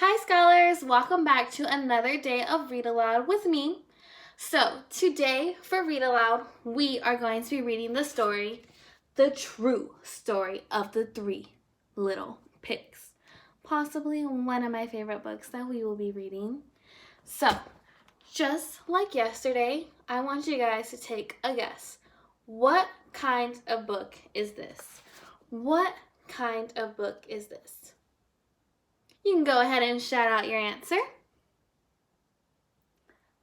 Hi scholars, welcome back to another day of Read Aloud with me. So today for Read Aloud, we are going to be reading the story, The True Story of the Three Little Pigs. Possibly one of my favorite books that we will be reading. So, just like yesterday, I want you guys to take a guess. What kind of book is this? What kind of book is this? You can go ahead and shout out your answer.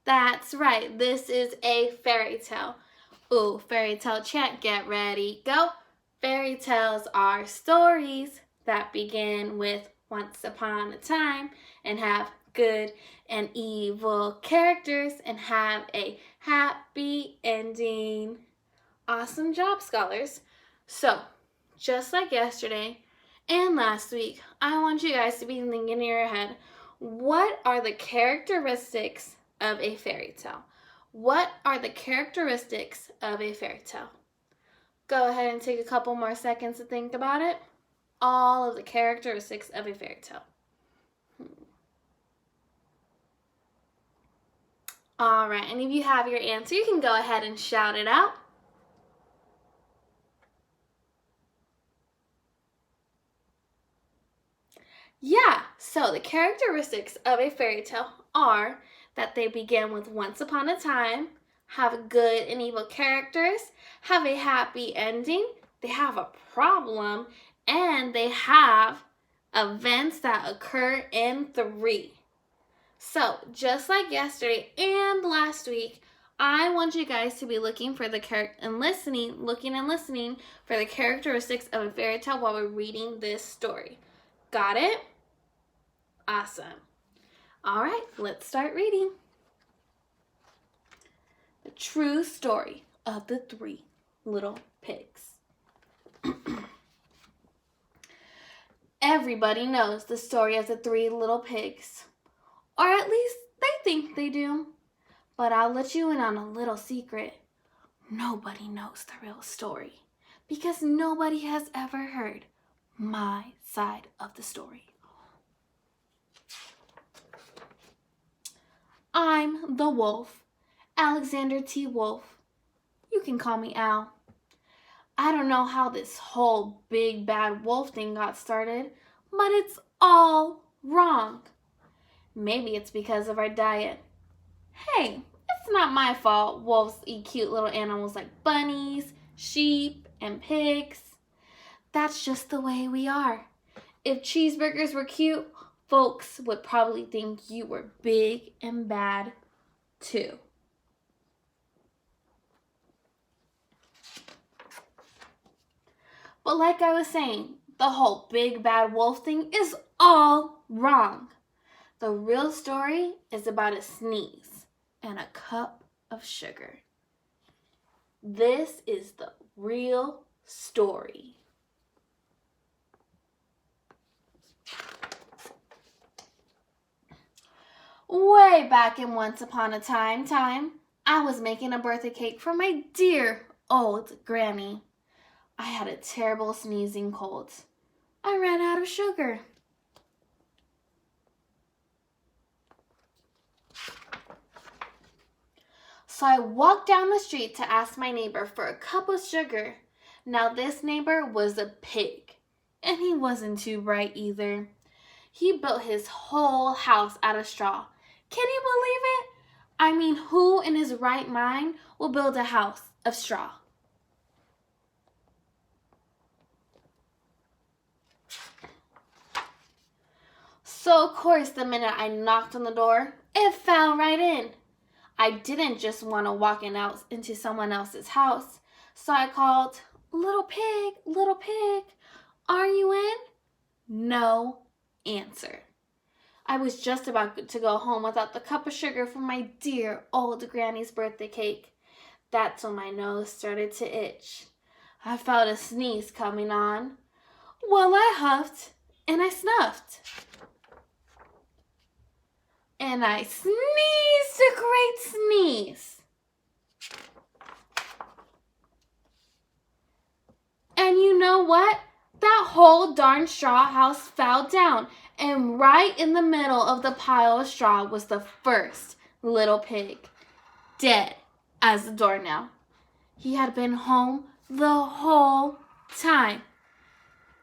That's right, this is a fairy tale. Ooh, fairy tale chat, get ready, go. Fairy tales are stories that begin with once upon a time and have good and evil characters and have a happy ending. Awesome job, scholars. So, just like yesterday and last week, I want you guys to be thinking in your head, what are the characteristics of a fairy tale? What are the characteristics of a fairy tale? Go ahead and take a couple more seconds to think about it. All of the characteristics of a fairy tale. All right, and if you have your answer, you can go ahead and shout it out. Yeah, so the characteristics of a fairy tale are that they begin with once upon a time, have good and evil characters, have a happy ending, they have a problem, and they have events that occur in three. So, just like yesterday and last week, I want you guys to be looking for the looking and listening for the characteristics of a fairy tale while we're reading this story. Got it? Awesome. All right, let's start reading. The True Story of the Three Little Pigs. Everybody knows the story of the three little pigs. Or at least they think they do. But I'll let you in on a little secret. Nobody knows the real story because nobody has ever heard my side of the story. I'm the wolf, Alexander T. Wolf. You can call me Al. I don't know how this whole big bad wolf thing got started, but it's all wrong. Maybe it's because of our diet. Hey, it's not my fault wolves eat cute little animals like bunnies, sheep, and pigs. That's just the way we are. If cheeseburgers were cute, folks would probably think you were big and bad too. But like I was saying, the whole big bad wolf thing is all wrong. The real story is about a sneeze and a cup of sugar. This is the real story. Way back in once upon a time, I was making a birthday cake for my dear old granny. I had a terrible sneezing cold. I ran out of sugar. So I walked down the street to ask my neighbor for a cup of sugar. Now this neighbor was a pig, and he wasn't too bright either. He built his whole house out of straw. Can you believe it? I mean, who in his right mind will build a house of straw? So of course, the minute I knocked on the door, it fell right in. I didn't just want to walk into someone else's house, so I called, little pig, are you in? No answer. I was just about to go home without the cup of sugar for my dear old granny's birthday cake. That's when my nose started to itch. I felt a sneeze coming on. Well, I huffed and I snuffed. And I sneezed a great sneeze. And you know what? That whole darn straw house fell down And right in the middle of the pile of straw was the first little pig, dead as a doornail. He had been home the whole time.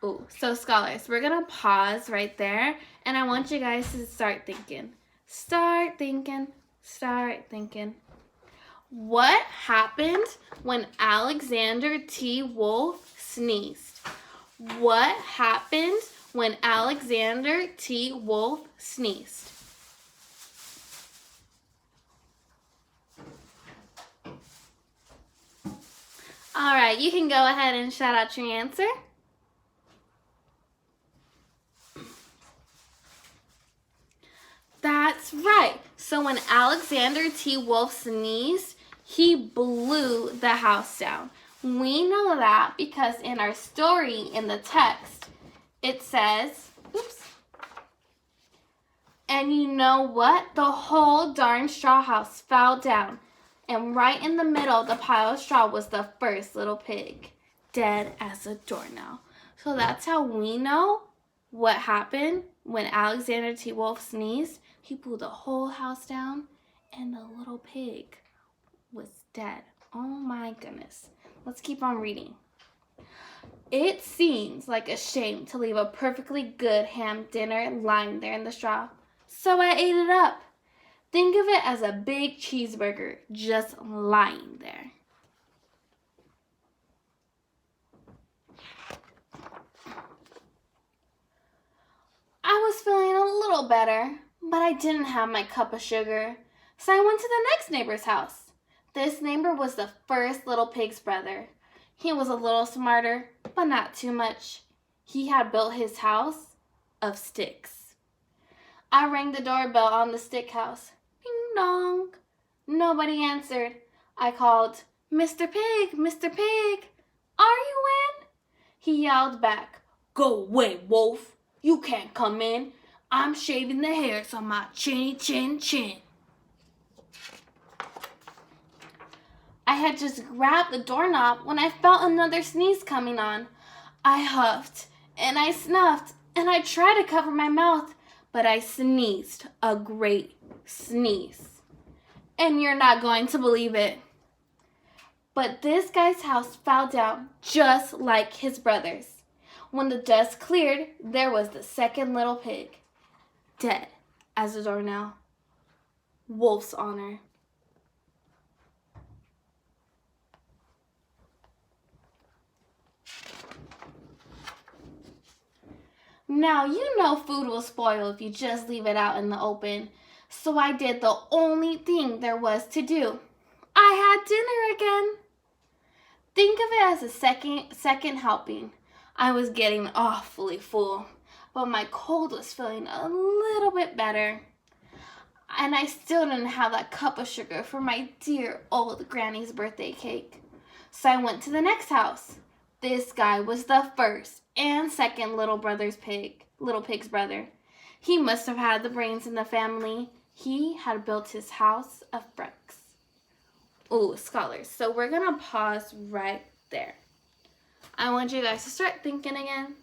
Ooh, so scholars, we're going to pause right there, and I want you guys to start thinking. Start thinking. Start thinking. What happened when Alexander T. Wolf sneezed? What happened when Alexander T. Wolf sneezed? All right, you can go ahead and shout out your answer. That's right. So when Alexander T. Wolf sneezed, he blew the house down. We know that because in our story in the text, it says, oops, and you know what? The whole darn straw house fell down. And right in the middle of the pile of straw was the first little pig, dead as a doornail. So that's how we know what happened when Alexander T. Wolf sneezed. He blew the whole house down, and the little pig was dead. Oh my goodness. Let's keep on reading. It seems like a shame to leave a perfectly good ham dinner lying there in the straw, so I ate it up. Think of it as a big cheeseburger just lying there. I was feeling a little better, but I didn't have my cup of sugar, so I went to the next neighbor's house. This neighbor was the first little pig's brother. He was a little smarter, but not too much. He had built his house of sticks. I rang the doorbell on the stick house. Ding dong. Nobody answered. I called, "Mr. Pig, Mr. Pig, are you in?" He yelled back, "Go away, Wolf. You can't come in. I'm shaving the hairs on my chinny chin chin." I had just grabbed the doorknob when I felt another sneeze coming on. I huffed and I snuffed and I tried to cover my mouth, but I sneezed a great sneeze. And you're not going to believe it, but this guy's house fell down just like his brother's. When the dust cleared, there was the second little pig, dead as a doornail. Wolf's honor. Now, you know food will spoil if you just leave it out in the open. So I did the only thing there was to do. I had dinner again. Think of it as a second helping. I was getting awfully full, but my cold was feeling a little bit better. And I still didn't have that cup of sugar for my dear old granny's birthday cake. So I went to the next house. This guy was the first and second little pig's brother. He must have had the brains in the family. He had built his house of bricks. Ooh, scholars. So we're going to pause right there. I want you guys to start thinking again.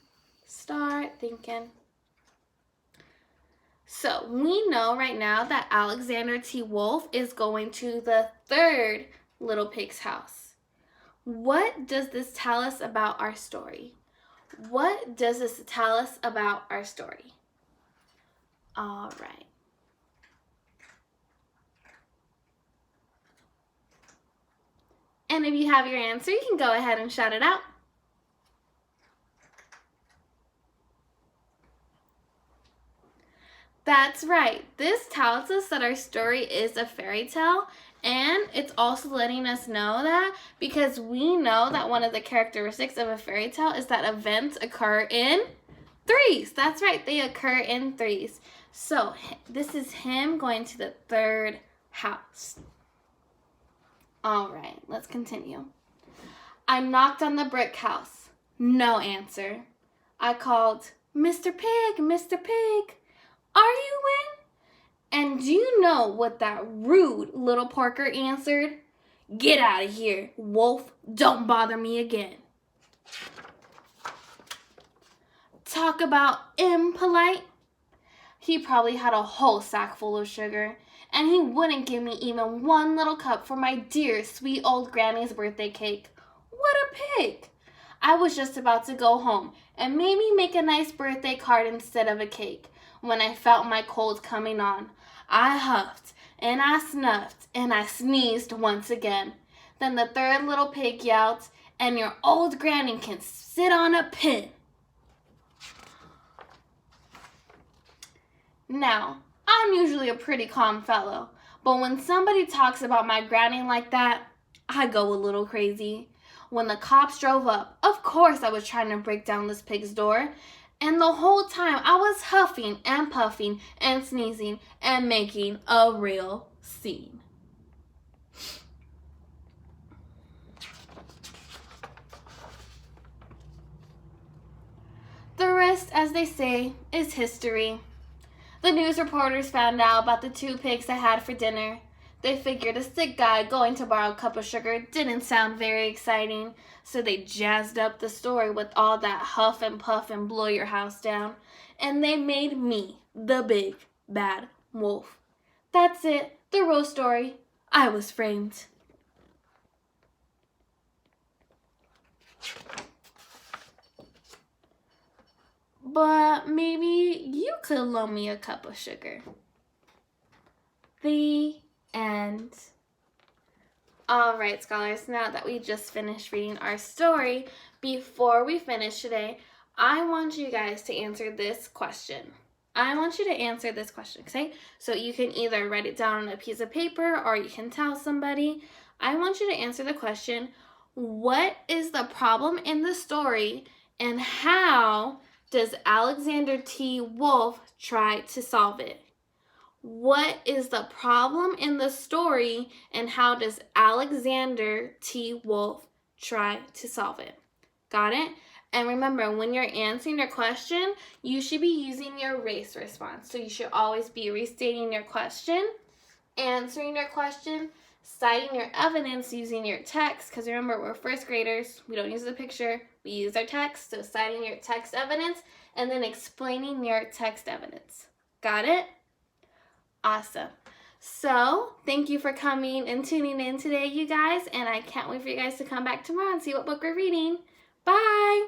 Start thinking. So we know right now that Alexander T. Wolf is going to the third little pig's house. What does this tell us about our story? What does this tell us about our story? All right. And if you have your answer, you can go ahead and shout it out. That's right. This tells us that our story is a fairy tale, and it's also letting us know that because we know that one of the characteristics of a fairy tale is that events occur in threes. That's right. They occur in threes. So this is him going to the third house. All right, let's continue. I knocked on the brick house. No answer. I called, "Mr. Pig, Mr. Pig, are you in?" And do you know what that rude little porker answered? "Get out of here, Wolf. Don't bother me again." Talk about impolite. He probably had a whole sack full of sugar, and he wouldn't give me even one little cup for my dear, sweet old granny's birthday cake. What a pig! I was just about to go home and maybe make a nice birthday card instead of a cake when I felt my cold coming on. I huffed, and I snuffed, and I sneezed once again. Then the third little pig yelled, "And your old granny can sit on a pin." Now, I'm usually a pretty calm fellow, but when somebody talks about my granny like that, I go a little crazy. When the cops drove up, of course I was trying to break down this pig's door, and the whole time I was huffing and puffing and sneezing and making a real scene. The rest, as they say, is history. The news reporters found out about the 2 pigs I had for dinner. They figured a sick guy going to borrow a cup of sugar didn't sound very exciting, so they jazzed up the story with all that huff and puff and blow your house down, and they made me the big bad wolf. That's it, the real story. I was framed. But maybe you could loan me a cup of sugar. The end. All right, scholars, now that we just finished reading our story, before we finish today, I want you guys to answer this question. Okay? So you can either write it down on a piece of paper or you can tell somebody. I want you to answer the question, what is the problem in the story and how does Alexander T. Wolf try to solve it? What is the problem in the story and how does Alexander T. Wolf try to solve it? Got it? And remember, when you're answering your question, you should be using your race response. So you should always be restating your question, answering your question, citing your evidence using your text, because remember, we're first graders. We don't use the picture. We use our text. So citing your text evidence and then explaining your text evidence. Got it? Awesome. So thank you for coming and tuning in today, you guys. And I can't wait for you guys to come back tomorrow and see what book we're reading. Bye.